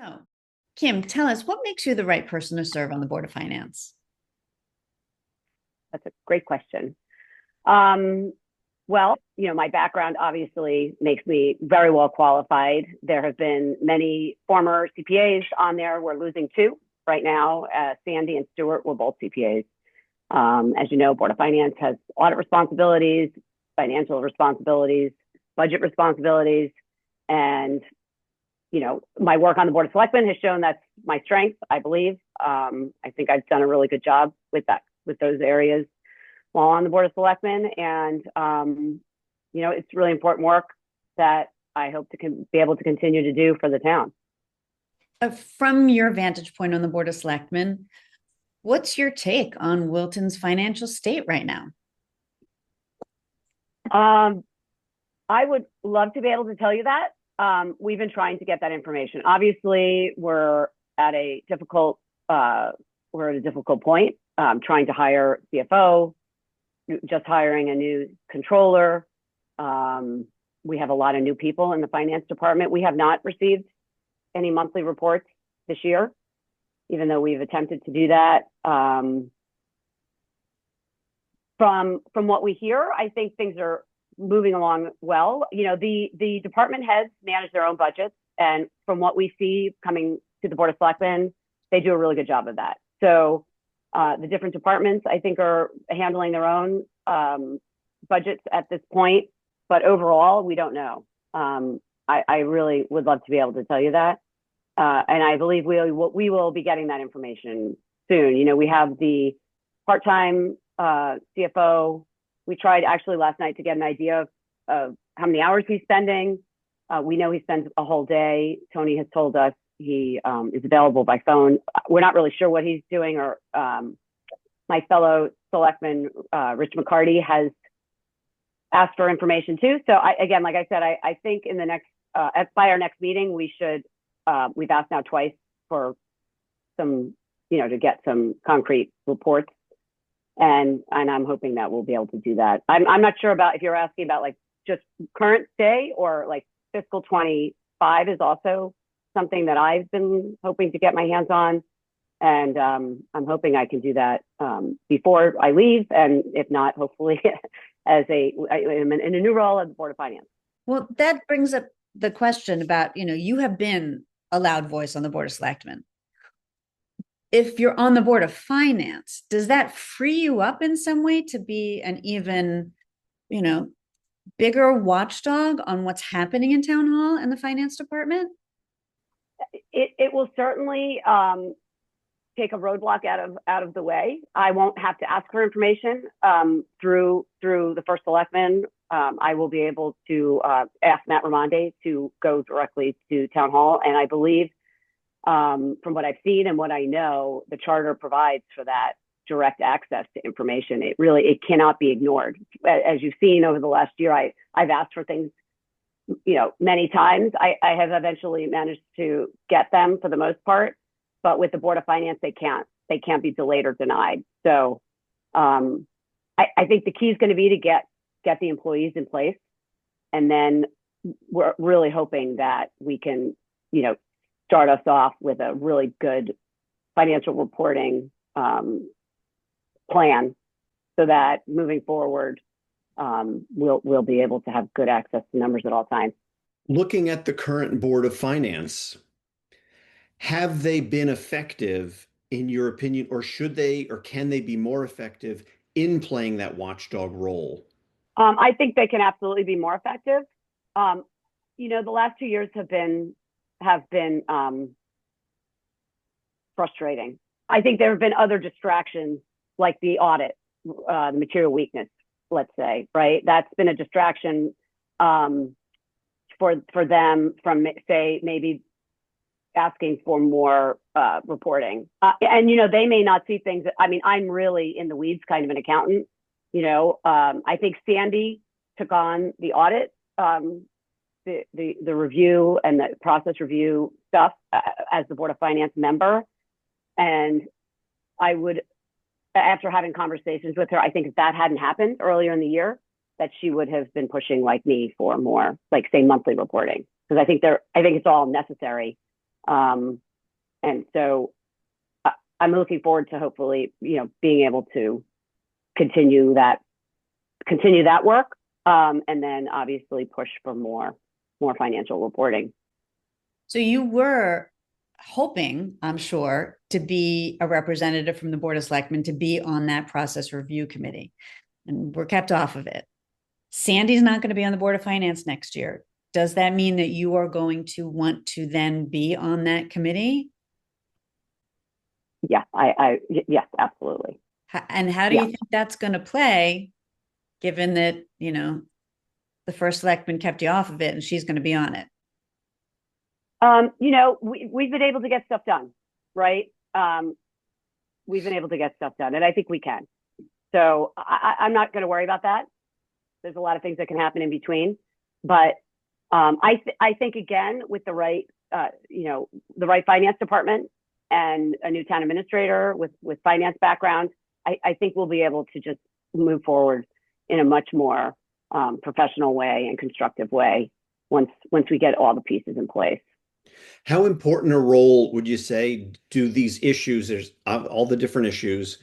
Oh, Kim, tell us what makes you the right person to serve on the Board of Finance? That's a great question. Um, well, my background obviously makes me very well qualified. There have been many former CPAs on there. We're losing two right now. Sandy and Stuart were both CPAs. As you know, Board of Finance has audit responsibilities, financial responsibilities, budget responsibilities, and my work on the Board of Selectmen has shown that's my strength, I believe. I think I've done a really good job with those areas while on the Board of Selectmen. And, it's really important work that I hope to be able to continue to do for the town. From your vantage point on the Board of Selectmen, what's your take on Wilton's financial state right now? I would love to be able to tell you that. We've been trying to get that information. Obviously, we're at a difficult point, trying to hire CFO, just hiring a new controller. We have a lot of new people in the finance department. We have not received any monthly reports this year, even though we've attempted to do that. From what we hear, I think things are moving along well. The department heads manage their own budgets, and from what we see coming to the Board of Selectmen, they do a really good job of that. So the different departments, I think, are handling their own budgets at this point, but overall, we don't know. I really would love to be able to tell you that, and I believe we will be getting that information soon. We have the part-time CFO. We tried actually last night to get an idea of how many hours he's spending. We know he spends a whole day. Tony has told us he is available by phone. We're not really sure what he's doing, or my fellow selectman, Rich McCarty, has asked for information too. So again, like I said, I think in the next, by our next meeting, we should, we've asked now twice for some, to get some concrete reports. And I'm hoping that we'll be able to do that. I'm not sure about if you're asking about like just current day or like fiscal 25 is also something that I've been hoping to get my hands on. And I'm hoping I can do that before I leave. And if not, hopefully I'm in a new role at the Board of Finance. Well, that brings up the question about, you have been a loud voice on the Board of Selectmen. If you're on the Board of Finance, does that free you up in some way to be an even, bigger watchdog on what's happening in town hall and the finance department? It will certainly take a roadblock out of the way. I won't have to ask for information through the first selectman. I will be able to ask Matt Ramonde to go directly to town hall, and I believe, from what I've seen and what I know, the charter provides for that direct access to information. It cannot be ignored. As you've seen over the last year, I've asked for things, many times. I have eventually managed to get them for the most part, but with the Board of Finance, they can't be delayed or denied. So I think the key is going to be to get the employees in place, and then we're really hoping that we can, start us off with a really good financial reporting plan, so that moving forward, we'll be able to have good access to numbers at all times. Looking at the current Board of Finance, have they been effective in your opinion, or should they, or can they be more effective in playing that watchdog role? I think they can absolutely be more effective. The last 2 years have been frustrating. I think there have been other distractions, like the audit, the material weakness, let's say, right? That's been a distraction for them from, say, maybe asking for more reporting. And, they may not see things. I'm really in the weeds kind of an accountant. I think Sandy took on the audit, the review and the process review stuff as the Board of Finance member. And I would, after having conversations with her, I think if that hadn't happened earlier in the year, that she would have been pushing like me for more, like say, monthly reporting. Because I think it's all necessary And so I'm looking forward to hopefully, being able to continue that work. And then obviously push for more financial reporting. So you were hoping, I'm sure, to be a representative from the Board of Selectmen, to be on that process review committee, and we're kept off of it. Sandy's not going to be on the Board of Finance next year. Does that mean that you are going to want to then be on that committee? Yeah, yes, absolutely. And how do you think that's going to play, given that, the first selectman kept you off of it and she's going to be on it? We've been able to get stuff done, right? We've been able to get stuff done, and I think we can. So I'm not going to worry about that. There's a lot of things that can happen in between, but I think again, with the right, the right finance department and a new town administrator with finance background, I think we'll be able to just move forward in a much more professional way and constructive way once we get all the pieces in place. How important a role would you say do these issues, there's all the different issues,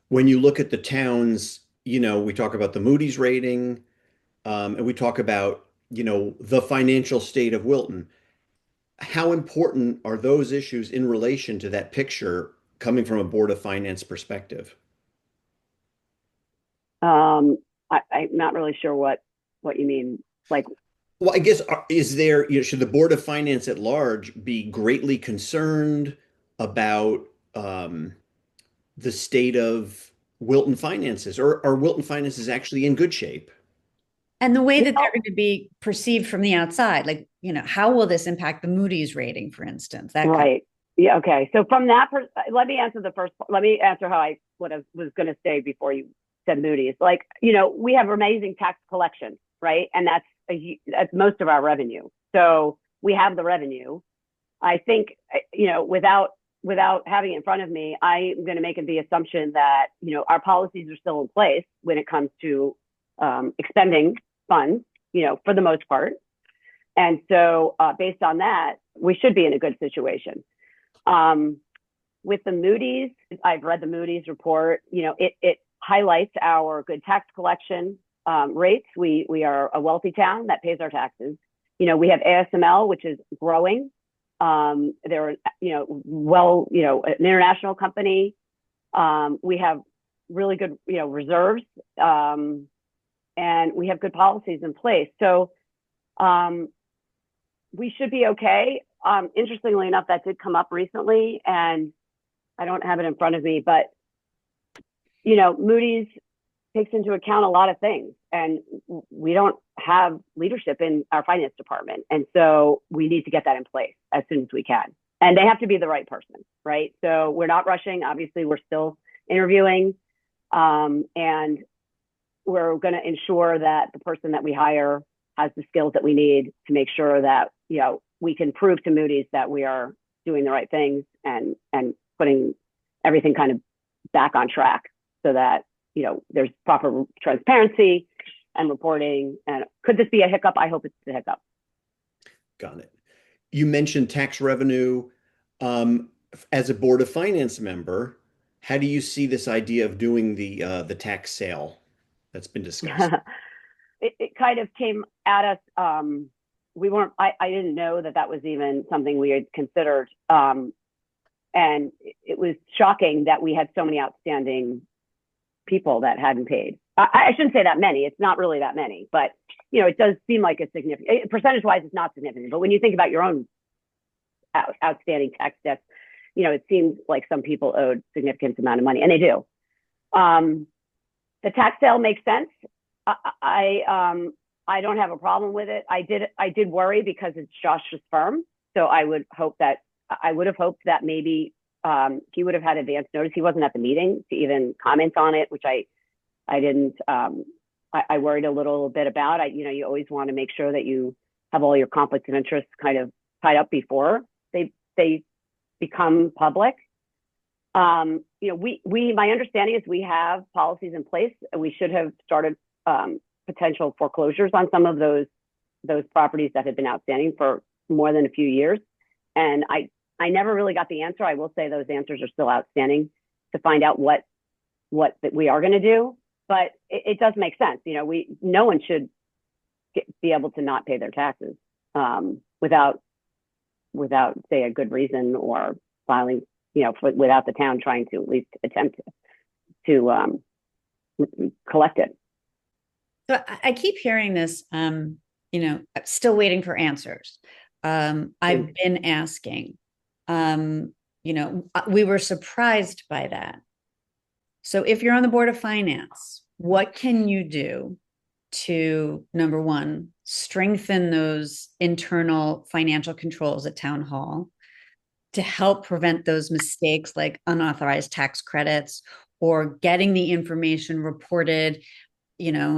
when you look at the towns, we talk about the Moody's rating, and we talk about, the financial state of Wilton. How important are those issues in relation to that picture coming from a Board of Finance perspective? I'm not really sure what you mean. Like, well, I guess, is there, should the Board of Finance at large be greatly concerned about the state of Wilton finances, or are Wilton finances actually in good shape? And the way that they're going to be perceived from the outside, like, how will this impact the Moody's rating, for instance? That right. Yeah. Okay. So from that, let me answer how I was going to say before you said Moody's. Like, we have amazing tax collection, right? And that's most of our revenue. So we have the revenue. I think, without having it in front of me, I'm going to make the assumption that, our policies are still in place when it comes to expending funds, for the most part. And so based on that, we should be in a good situation. With the Moody's, I've read the Moody's report. It highlights our good tax collection rates. We are a wealthy town that pays our taxes. We have ASML, which is growing. They're, an international company. We have really good, reserves, and we have good policies in place. So we should be okay. Interestingly enough, that did come up recently, and I don't have it in front of me, but, Moody's takes into account a lot of things, and we don't have leadership in our finance department. And so we need to get that in place as soon as we can. And they have to be the right person, right? So we're not rushing. Obviously, we're still interviewing, and we're going to ensure that the person that we hire has the skills that we need to make sure that, we can prove to Moody's that we are doing the right things and putting everything kind of back on track so that, there's proper transparency and reporting. And could this be a hiccup? I hope it's a hiccup. Got it. You mentioned tax revenue. As a Board of Finance member, how do you see this idea of doing the tax sale that's been discussed? It kind of came at us. I didn't know that was even something we had considered. And it was shocking that we had so many outstanding people that hadn't paid. I shouldn't say that many. It's not really that many, but, it does seem like a significant, percentage-wise, it's not significant. But when you think about your own outstanding tax debts, it seems like some people owed significant amount of money, and they do. The tax sale makes sense. I don't have a problem with it. I did worry because it's Josh's firm. So I would have hoped that maybe he would have had advance notice. He wasn't at the meeting to even comment on it, which I didn't. I worried a little bit about. You always want to make sure that you have all your conflicts of interest kind of tied up before they become public. My understanding is we have policies in place, and we should have started potential foreclosures on some of those properties that had been outstanding for more than a few years. And I never really got the answer. I will say those answers are still outstanding to find out what that we are going to do. But it does make sense. No one should be able to not pay their taxes without say a good reason or filing, without the town trying to at least attempt to collect it. So I keep hearing this, still waiting for answers. I've been asking, we were surprised by that. So if you're on the Board of Finance, what can you do to, number one, strengthen those internal financial controls at Town Hall to help prevent those mistakes like unauthorized tax credits or getting the information reported,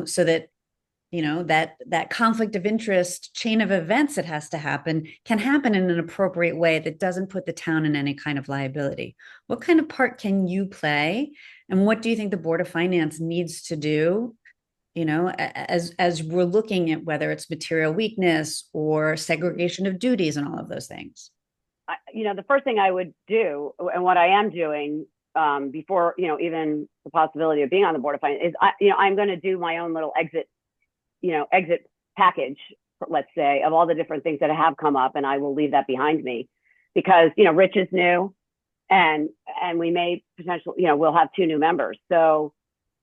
so that that conflict of interest chain of events that has to happen can happen in an appropriate way that doesn't put the town in any kind of liability. What kind of part can you play? And what do you think the Board of Finance needs to do, as we're looking at whether it's material weakness or segregation of duties and all of those things? The first thing I would do, and what I am doing before, even the possibility of being on the Board of Finance is, I'm going to do my own little exit package, let's say, of all the different things that have come up, and I will leave that behind me because, Rich is new and we may potentially, we'll have 2 new members. So,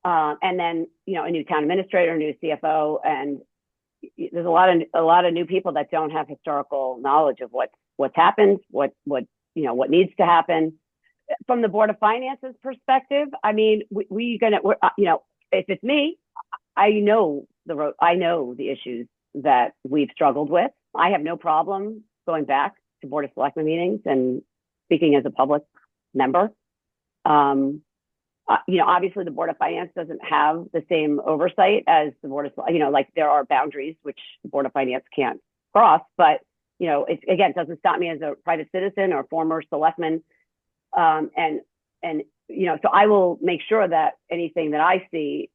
and then, a new town administrator, new CFO, and there's a lot of new people that don't have historical knowledge of what's happened, what needs to happen. From the Board of Finance's perspective, I mean, if it's me, I know the issues that we've struggled with. I have no problem going back to Board of Selectmen meetings and speaking as a public member. Obviously the Board of Finance doesn't have the same oversight as the Board of, like there are boundaries which the Board of Finance can't cross, but it doesn't stop me as a private citizen or former selectman. So I will make sure that anything that I see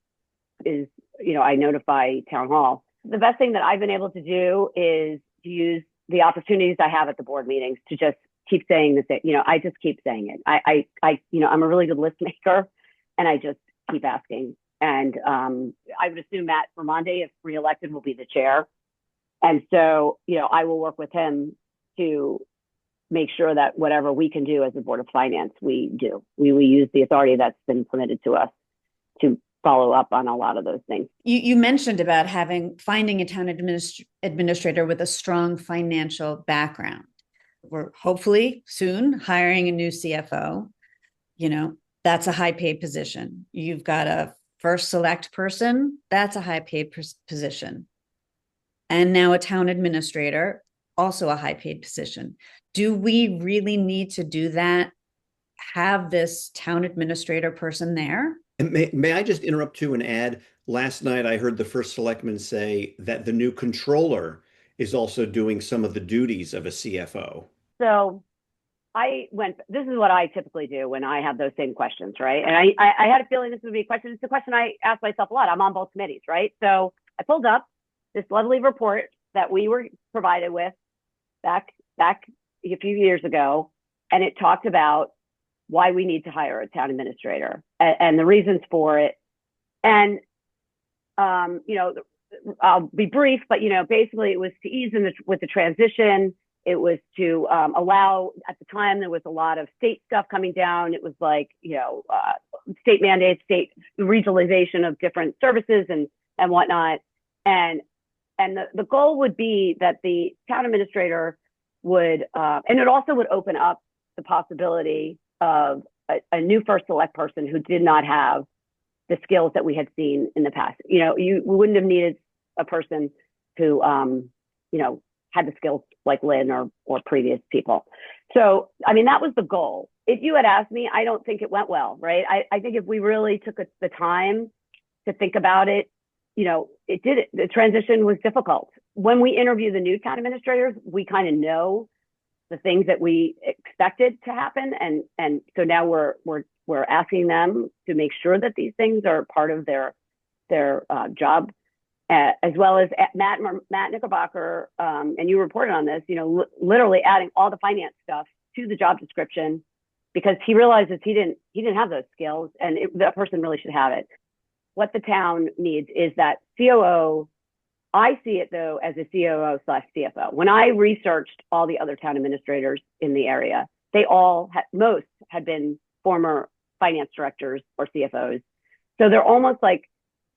is, I notify Town Hall. The best thing that I've been able to do is to use the opportunities I have at the board meetings to just keep saying the same. I just keep saying it. I'm a really good list maker, and I just keep asking. And I would assume Matt Raimondi, if reelected, will be the chair. And so, I will work with him to make sure that whatever we can do as a Board of Finance, we do. We use the authority that's been permitted to us to follow up on a lot of those things. You mentioned about finding a town administrator with a strong financial background. We're hopefully soon hiring a new CFO. That's a high paid position. You've got a first select person, that's a high paid position. And now a town administrator, also a high paid position. Do we really need to do that? Have this town administrator person there? And may I just interrupt too and add, last night I heard the first selectman say that the new controller is also doing some of the duties of a CFO. So this is what I typically do when I have those same questions, right? And I had a feeling this would be a question. It's a question I ask myself a lot. I'm on both committees, right? So I pulled up this lovely report that we were provided with back a few years ago, and it talked about why we need to hire a town administrator and the reasons for it. And, I'll be brief, but, basically it was to ease with the transition. It was to allow, at the time, there was a lot of state stuff coming down. It was like, state mandates, state regionalization of different services and whatnot. And the goal would be that the town administrator would, and it also would open up the possibility of a new first select person who did not have the skills that we had seen in the past. We wouldn't have needed a person who, had the skills like Lynn or previous people. So, I mean, that was the goal. If you had asked me, I don't think it went well, right? I think if we really took the time to think about it, the transition was difficult. When we interview the new town administrators, we kind of know the things that we expected to happen. And so now we're asking them to make sure that these things are part of their job, as well as Matt Knickerbocker, and you reported on this, literally adding all the finance stuff to the job description because he realizes he didn't have those skills, and that person really should have it. What the town needs is that COO. I see it though as a COO/CFO. When I researched all the other town administrators in the area, most had been former finance directors or CFOs. So they're almost like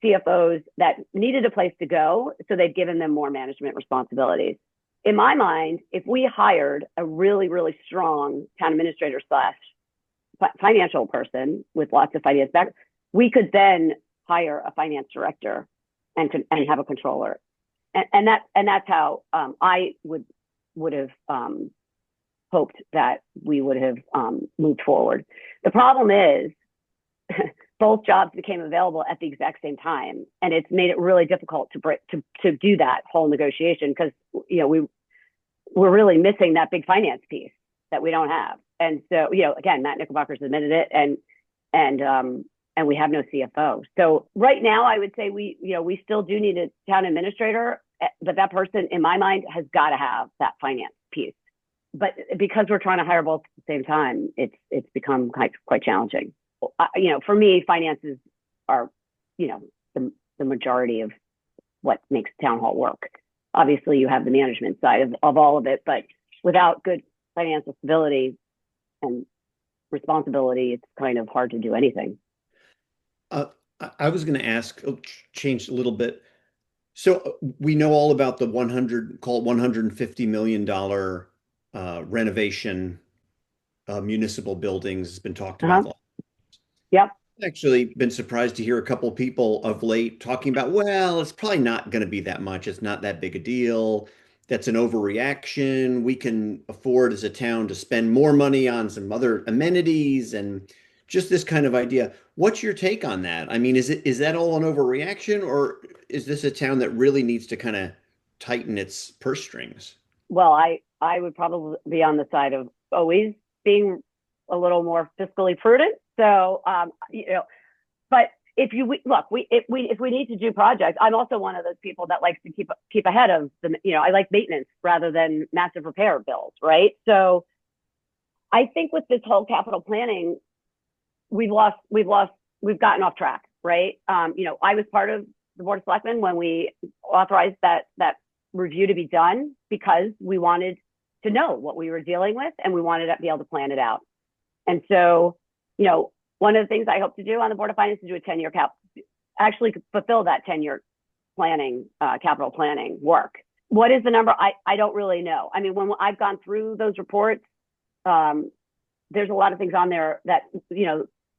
CFOs that needed a place to go, so they've given them more management responsibilities. In my mind, if we hired a really, really strong town administrator / financial person with lots of finance background, we could then hire a finance director and have a controller. And that's how I would have hoped that we would have moved forward. The problem is both jobs became available at the exact same time, and it's made it really difficult to do that whole negotiation because we're really missing that big finance piece that we don't have. And so again, Matt Knickerbocker's admitted it, and we have no CFO. So right now, I would say we still do need a town administrator, but that person, in my mind, has got to have that finance piece. But because we're trying to hire both at the same time, it's become quite challenging. For me, finances are, the majority of what makes town hall work. Obviously, you have the management side of all of it, but without good financial stability and responsibility, it's kind of hard to do anything. I was going to ask, change a little bit. So we know all about the $150 million renovation municipal buildings. Has been talked about. Yep. I've actually been surprised to hear a couple people of late talking about, well, it's probably not going to be that much. It's not that big a deal. That's an overreaction. We can afford as a town to spend more money on some other amenities and just this kind of idea. What's your take on that? I mean, is that all an overreaction, or is this a town that really needs to kind of tighten its purse strings? Well, I would probably be on the side of always being a little more fiscally prudent. So, but if we need to do projects, I'm also one of those people that likes to keep ahead of I like maintenance rather than massive repair bills, right? So I think with this whole capital planning, we've gotten off track, right? I was part of the Board of Selectmen when we authorized that review to be done because we wanted to know what we were dealing with and we wanted to be able to plan it out. And so, one of the things I hope to do on the Board of Finance is do a 10-year actually fulfill that 10-year planning, capital planning work. What is the number? I don't really know. I mean, when I've gone through those reports, there's a lot of things on there that,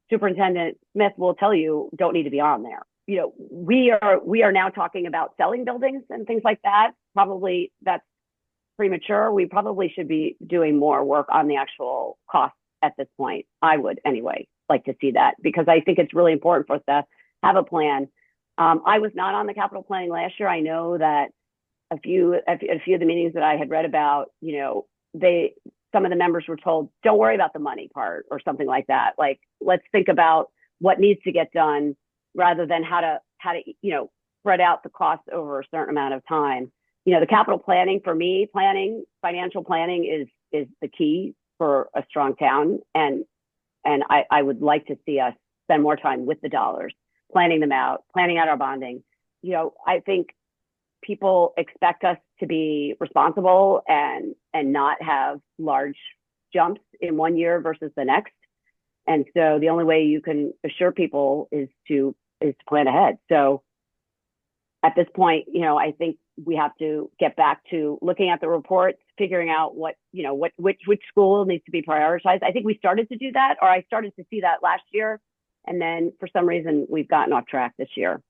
Superintendent Smith will tell you don't need to be on there. We are now talking about selling buildings and things like that. Probably that's premature. We probably should be doing more work on the actual costs at this point. I would anyway like to see that because I think it's really important for us to have a plan. I was not on the capital planning last year. I know that a few of the meetings that I had read about, some of the members were told, don't worry about the money part or something like that. Like, let's think about what needs to get done rather than how to spread out the costs over a certain amount of time. The capital planning for me, financial planning is the key for a strong town. And I would like to see us spend more time with the dollars, planning out our bonding. I think people expect us to be responsible and not have large jumps in one year versus the next. And so the only way you can assure people is to plan ahead. So at this point, I think we have to get back to looking at the reports, figuring out which school needs to be prioritized. I think we started to do that, or I started to see that last year. And then for some reason, we've gotten off track this year.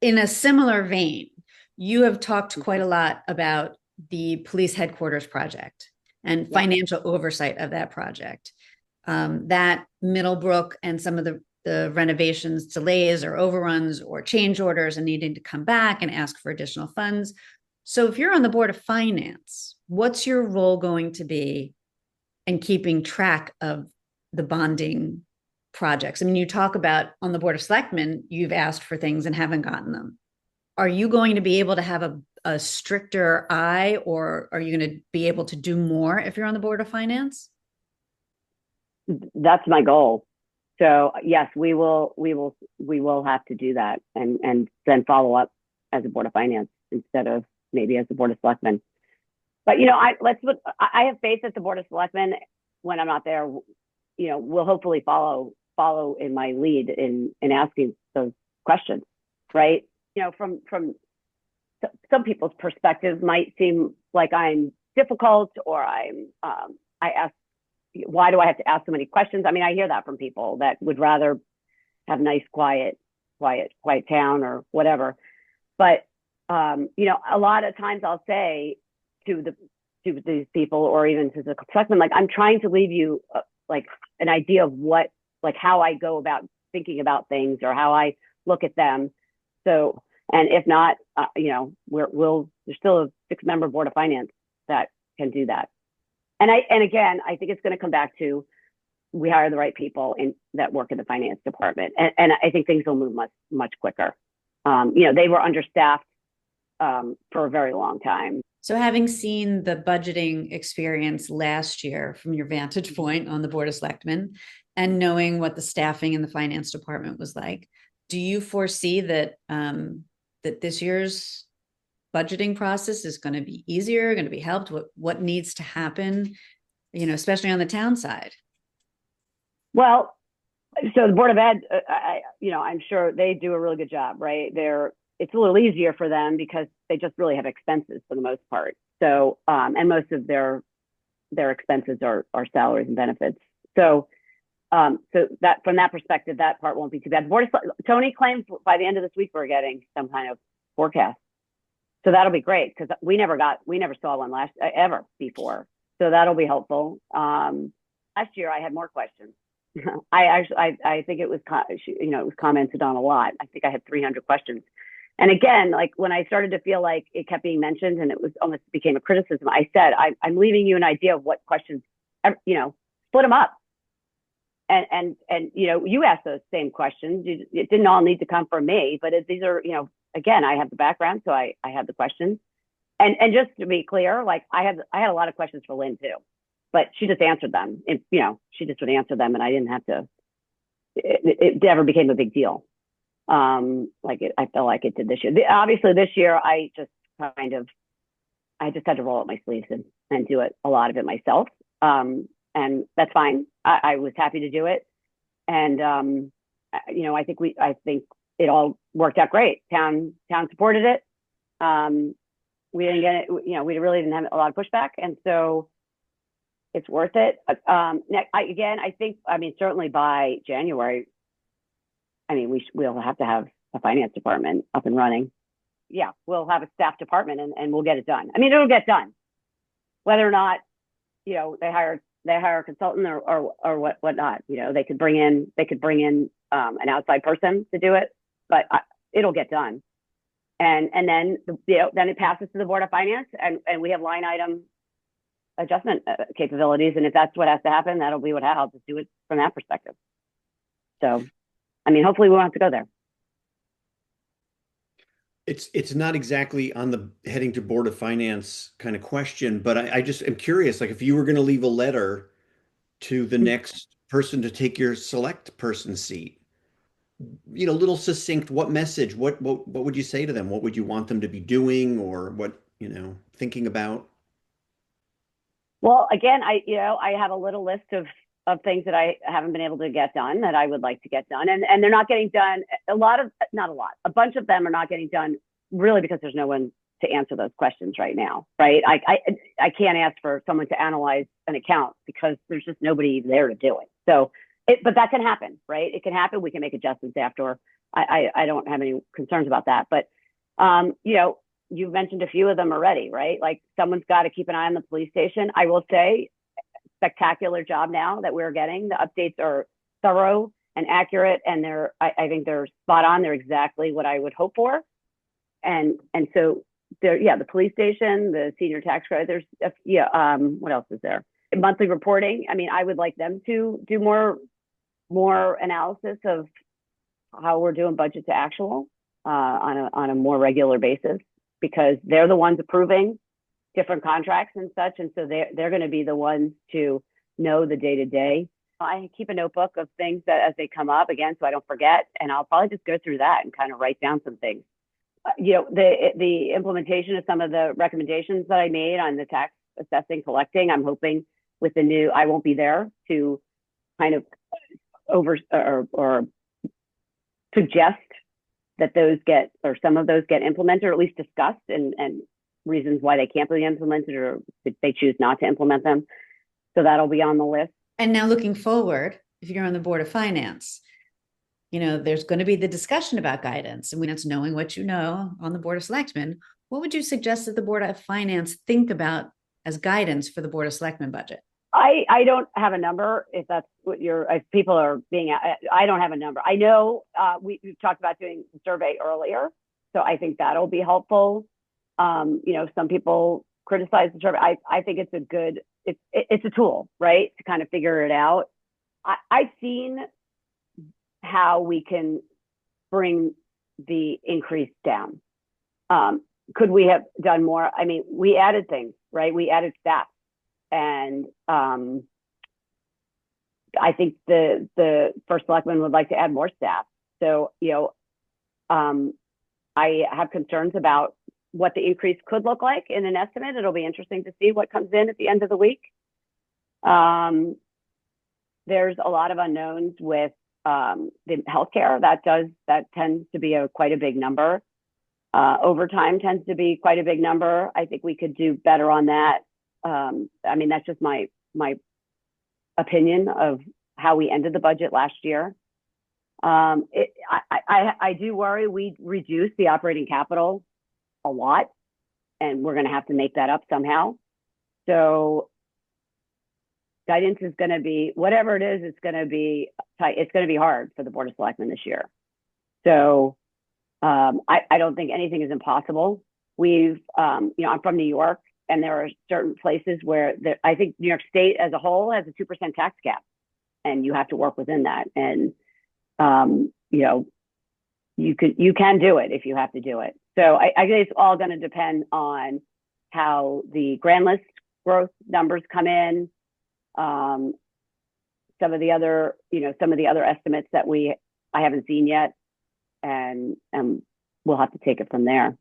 In a similar vein, you have talked quite a lot about the police headquarters project and financial oversight of that project. That Middlebrook and some of the renovations delays or overruns or change orders and needing to come back and ask for additional funds. So if you're on the Board of Finance, what's your role going to be in keeping track of the bonding projects? I mean, you talk about on the Board of Selectmen, you've asked for things and haven't gotten them. Are you going to be able to have a stricter eye, or are you going to be able to do more if you're on the Board of Finance? That's my goal. So yes, we will have to do that and then follow up as a Board of Finance instead of maybe as a Board of Selectmen. But I have faith that the Board of Selectmen, when I'm not there, will hopefully follow in my lead in asking those questions, right? From some people's perspective might seem like I'm difficult or I ask, why do I have to ask so many questions? I mean, I hear that from people that would rather have nice, quiet town or whatever. But a lot of times I'll say to these people or even to the selectmen, like, I'm trying to leave you like an idea of how I go about thinking about things or how I look at them. So, and if not, there's still a 6-member Board of Finance that can do that. And again, I think it's going to come back to, we hire the right people that work in the finance department. And I think things will move much quicker. They were understaffed for a very long time. So having seen the budgeting experience last year from your vantage point on the Board of Selectmen and knowing what the staffing in the finance department was like, do you foresee that that this year's budgeting process is going to be easier, going to be helped? What needs to happen, especially on the town side? Well, so the Board of Ed, I'm sure they do a really good job, right? It's a little easier for them because they just really have expenses for the most part. So, and most of their expenses are salaries and benefits. So that from that perspective, that part won't be too bad. Tony claims by the end of this week we're getting some kind of forecast. So that'll be great because we never saw one ever before. So that'll be helpful. Last year I had more questions. I think it was commented on a lot. I think I had 300 questions. And again, like when I started to feel like it kept being mentioned and it was almost became a criticism, I said, I'm leaving you an idea of what questions, split them up. And you asked those same questions. It didn't all need to come from me, but these are, again, I have the background, so I have the questions. And just to be clear, like I had a lot of questions for Lynn too, but she just answered them. She just would answer them, and I didn't have to. It never became a big deal. I felt like it did this year. Obviously, this year I just had to roll up my sleeves and do it, a lot of it myself. And that's fine. I was happy to do it. And, I think it all worked out great. Town supported it. We didn't get it, we really didn't have a lot of pushback. And so it's worth it. Certainly by January, we'll have to have a finance department up and running. Yeah, we'll have a staff department and we'll get it done. It'll get done. Whether or not, they hire a consultant or whatnot. They could bring in an outside person to do it, but it'll get done. And then then it passes to the Board of Finance, and we have line item adjustment capabilities. And if that's what has to happen, that'll be what I'll just do it from that perspective. So, hopefully we won't have to go there. It's not exactly on the heading to Board of Finance kind of question, but I just am curious, like if you were going to leave a letter to the next person to take your select person seat, little succinct, what message, what would you say to them? What would you want them to be doing or what, thinking about? Well, again, I have a little list of things that I haven't been able to get done that I would like to get done. And they're not getting done. A bunch of them are not getting done really because there's no one to answer those questions right now, right? I can't ask for someone to analyze an account because there's just nobody there to do it. So, but that can happen, right? It can happen. We can make adjustments after. I don't have any concerns about that. But, you've mentioned a few of them already, right? Like someone's got to keep an eye on the police station. I will say, spectacular job now that we're getting. The updates are thorough and accurate, and I think they're spot on. They're exactly what I would hope for. And so the police station, the senior tax credit, what else is there? Monthly reporting. I would like them to do more analysis of how we're doing budget to actual on a more regular basis, because they're the ones approving different contracts and such. And so they're going to be the ones to know the day-to-day. I keep a notebook of things that as they come up again, so I don't forget, and I'll probably just go through that and kind of write down some things. The implementation of some of the recommendations that I made on the tax assessing collecting, I'm hoping with the new, I won't be there to kind of or suggest that those get, or some of those get implemented, or at least discussed, and reasons why they can't be implemented, or if they choose not to implement them. So that'll be on the list. And now looking forward, if you're on the Board of Finance, there's going to be the discussion about guidance, and when it's knowing what you know on the Board of Selectmen, what would you suggest that the Board of Finance think about as guidance for the Board of Selectmen budget? I don't have a number, if that's what if people are being, I don't have a number. I know we've talked about doing the survey earlier, so I think that'll be helpful. Some people criticize the survey. I think it's a good, it's a tool, right, to kind of figure it out. I've seen how we can bring the increase down. Could we have done more? I mean, we added things, right? We added staff. And I think the first selectman would like to add more staff. So, I have concerns about what the increase could look like in an estimate. It'll be interesting to see what comes in at the end of the week. There's a lot of unknowns with the healthcare. That tends to be quite a big number. Overtime tends to be quite a big number. I think we could do better on that. I mean, that's just my opinion of how we ended the budget last year. I do worry we reduced the operating capital a lot, and we're going to have to make that up somehow. So guidance is going to be, whatever it is, it's going to be tight. It's going to be hard for the Board of Selectmen this year. So I don't think anything is impossible. I'm from New York, and there are certain places where I think New York State as a whole has a 2% tax cap, and you have to work within that. And, you can do it if you have to do it. So I think it's all going to depend on how the grand list growth numbers come in. Some of the other estimates that I haven't seen yet, and we'll have to take it from there.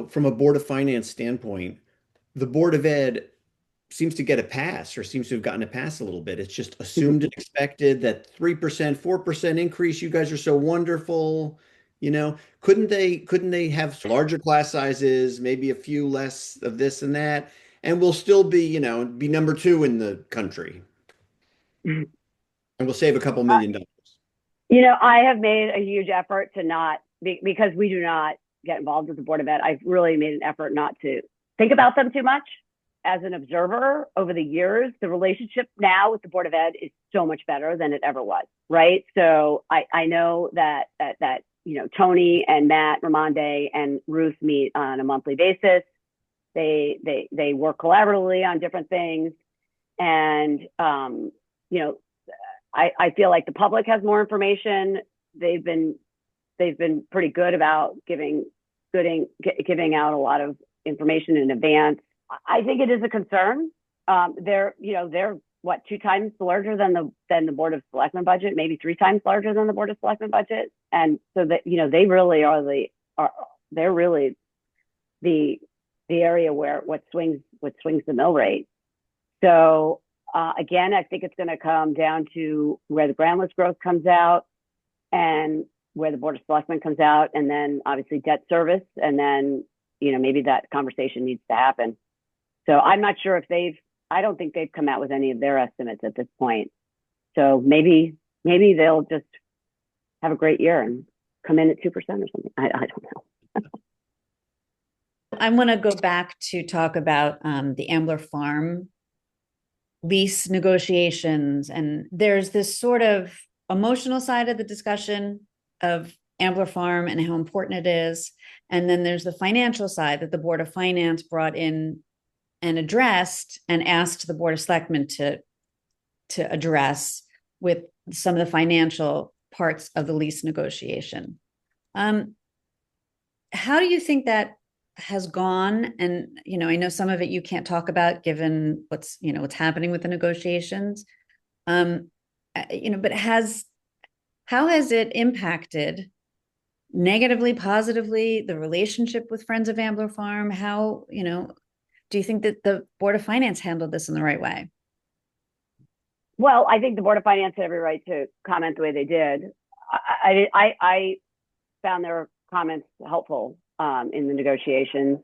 From a Board of Finance standpoint, the Board of Ed seems to get a pass, or seems to have gotten a pass a little bit. It's just assumed and expected that 3%, 4% increase. You guys are so wonderful. Couldn't they have larger class sizes, maybe a few less of this and that, and we'll still be, be number 2 in the country, and we'll save a couple $1 million. I have made a huge effort to not, because we do not get involved with the Board of Ed. I've really made an effort not to think about them too much. As an observer over the years, the relationship now with the Board of Ed is so much better than it ever was, right? So I know that Tony and Matt Ramonde and Ruth meet on a monthly basis. They work collaboratively on different things, and I feel like the public has more information. They've been pretty good about giving out a lot of information in advance. I think it is a concern. They're what, 2 times larger than the Board of Selectmen budget, maybe 3 times larger than the Board of Selectmen budget, and so that they really they're really the area where what swings the mill rate. So again, I think it's going to come down to where the grand list growth comes out, and where the Board of Selectmen comes out, and then obviously debt service, and then maybe that conversation needs to happen. So I'm not sure if I don't think they've come out with any of their estimates at this point. So maybe they'll just have a great year and come in at 2% or something. I don't know. I want to go back to talk about the Ambler Farm lease negotiations. And there's this sort of emotional side of the discussion of Ambler Farm and how important it is. And then there's the financial side that the Board of Finance brought in and addressed and asked the Board of Selectmen to address with some of the financial parts of the lease negotiation. How do you think that has gone? And, I know some of it you can't talk about given what's happening with the negotiations. but how has it impacted negatively, positively, the relationship with Friends of Ambler Farm? How, do you think that the Board of Finance handled this in the right way? Well, I think the Board of Finance had every right to comment the way they did. I found their comments helpful in the negotiations.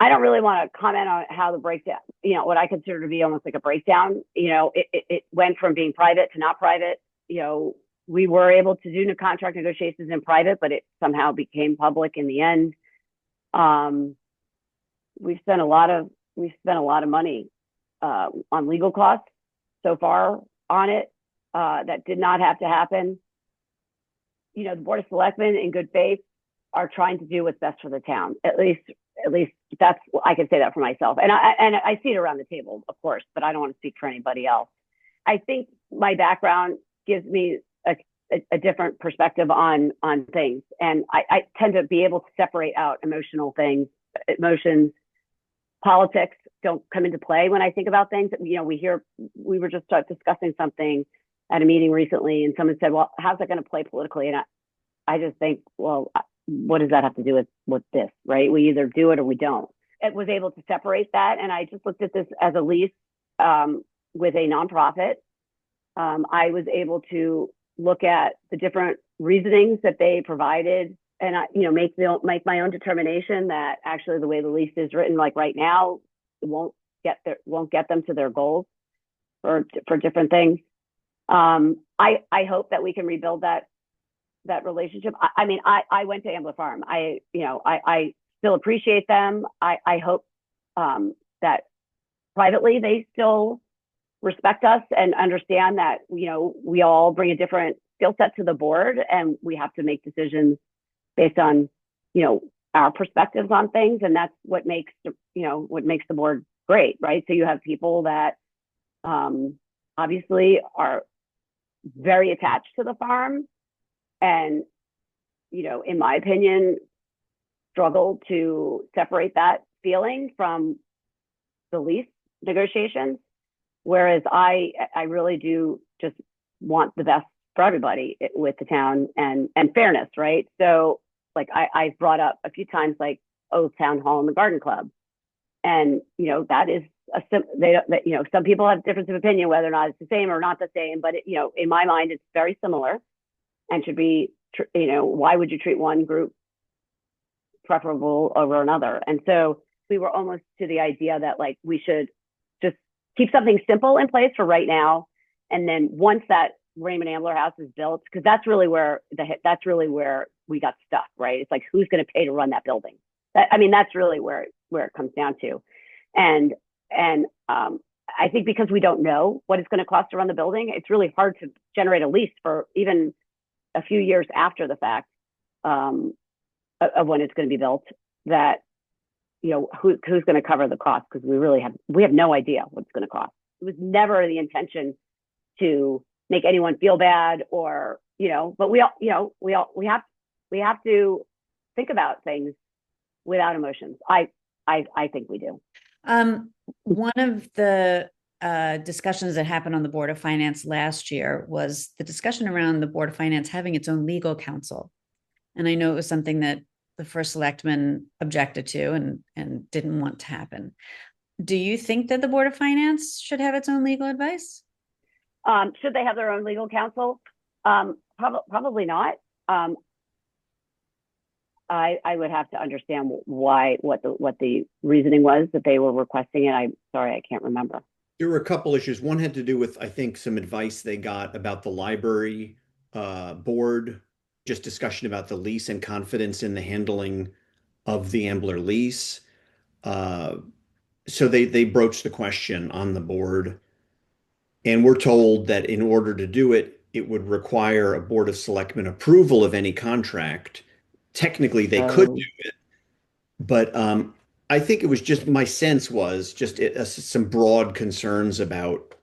I don't really want to comment on how the breakdown, what I consider to be almost like a breakdown. It went from being private to not private. We were able to do contract negotiations in private, but it somehow became public in the end. We've spent a lot of money on legal costs so far on it. That did not have to happen. The Board of Selectmen, in good faith, are trying to do what's best for the town. At least that's, I can say that for myself. And I see it around the table, of course, but I don't want to speak for anybody else. I think my background gives me a different perspective on things. And I tend to be able to separate out emotional things. Emotions, politics don't come into play when I think about things. We were just discussing something at a meeting recently, and someone said, well, how's that going to play politically? And I just think, well, what does that have to do with this, right? We either do it or we don't. It was able to separate that. And I just looked at this as a lease with a nonprofit. I was able to look at the different reasonings that they provided and make my own determination that actually the way the lease is written, like right now, it won't get them to their goals for different things. I hope that we can rebuild that relationship. I went to Ambler Farm. I still appreciate them. I hope that privately they still respect us and understand that we all bring a different skill set to the board, and we have to make decisions based on our perspectives on things, and that's what makes the board great, right? So you have people that obviously are very attached to the farm, and in my opinion, struggle to separate that feeling from the lease negotiations. Whereas I really do just want the best for everybody with the town and fairness, right? So like I've brought up a few times, like, Town Hall and the Garden Club, and that is some people have difference of opinion whether or not it's the same or not the same, but in my mind it's very similar and should be. Why would you treat one group preferable over another? And so we were almost to the idea that like we should just keep something simple in place for right now, and then once that Raymond Ambler house is built, because that's really where we got stuck, right? It's like, who's going to pay to run that building? That's really where it comes down to, and I think because we don't know what it's going to cost to run the building, it's really hard to generate a lease for even a few years after the fact of when it's going to be built. That who's going to cover the cost, because we have no idea what it's going to cost. It was never the intention to make anyone feel bad or but we have to think about things without emotions. I think we do. One of the discussions that happened on the Board of Finance last year was the discussion around the Board of Finance having its own legal counsel. And I know it was something that the first selectman objected to and didn't want to happen. Do you think that the Board of Finance should have its own legal advice? Should they have their own legal counsel? Probably not. I would have to understand what the reasoning was that they were requesting it. I'm sorry, I can't remember. There were a couple issues. One had to do with, I think, some advice they got about the library board, just discussion about the lease and confidence in the handling of the Ambler lease. So they broached the question on the board, and we're told that in order to do it, it would require a Board of Selectmen approval of any contract. Technically, they could do it, but I think it was just, my sense was just some broad concerns about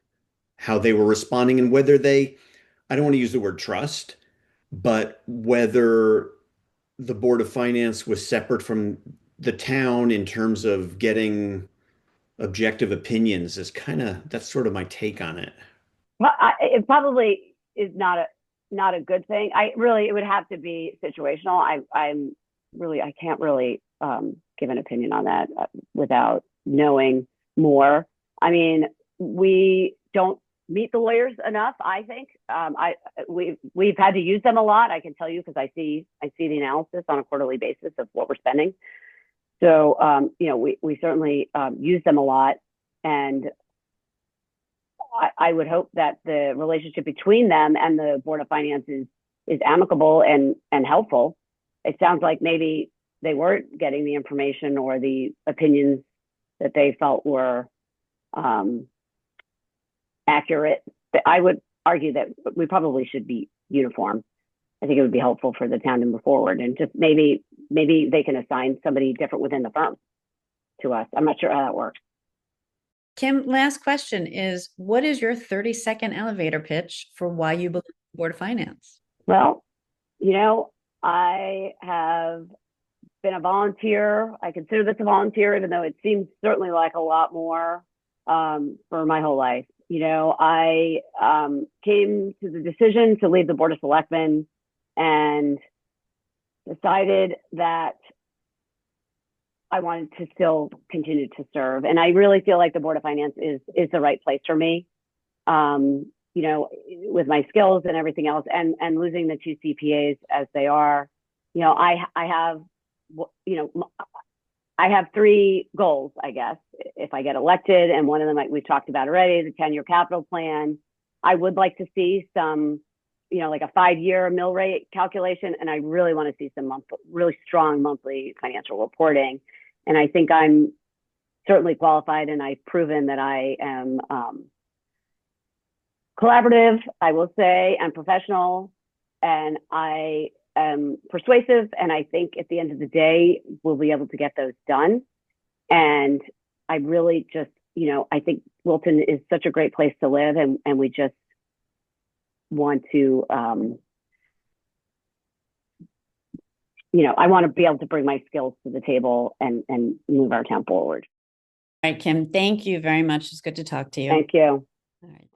how they were responding and whether I don't want to use the word trust, but whether the Board of Finance was separate from the town in terms of getting objective opinions is that's sort of my take on it. Well, it probably is not a good thing. It would have to be situational. I can't really give an opinion on that without knowing more. I mean, we don't meet the lawyers enough, I think. We've had to use them a lot. I can tell you, because I see the analysis on a quarterly basis of what we're spending. So we certainly use them a lot, and I would hope that the relationship between them and the Board of Finance is amicable and helpful. It sounds like maybe they weren't getting the information or the opinions that they felt were accurate. I would argue that we probably should be uniform. I think it would be helpful for the town to move forward, and just maybe they can assign somebody different within the firm to us. I'm not sure how that works. Kim, last question is, what is your 30-second elevator pitch for why you believe in the Board of Finance? Well, I have been a volunteer. I consider this a volunteer, even though it seems certainly like a lot more for my whole life. I came to the decision to leave the Board of Selectmen and decided that I wanted to still continue to serve. And I really feel like the Board of Finance is the right place for me, with my skills and everything else, and losing the 2 CPAs as they are. I have 3 goals, I guess, if I get elected. And one of them, like we've talked about already, the 10-year capital plan. I would like to see some, like a 5-year mill rate calculation. And I really want to see some really strong monthly financial reporting. And I think I'm certainly qualified, and I've proven that I am collaborative, I will say, and professional, and I am persuasive. And I think at the end of the day, we'll be able to get those done. And I really just, I think Wilton is such a great place to live, and we just want to, I want to be able to bring my skills to the table and move our town forward. All right, Kim, thank you very much. It's good to talk to you. Thank you. All right.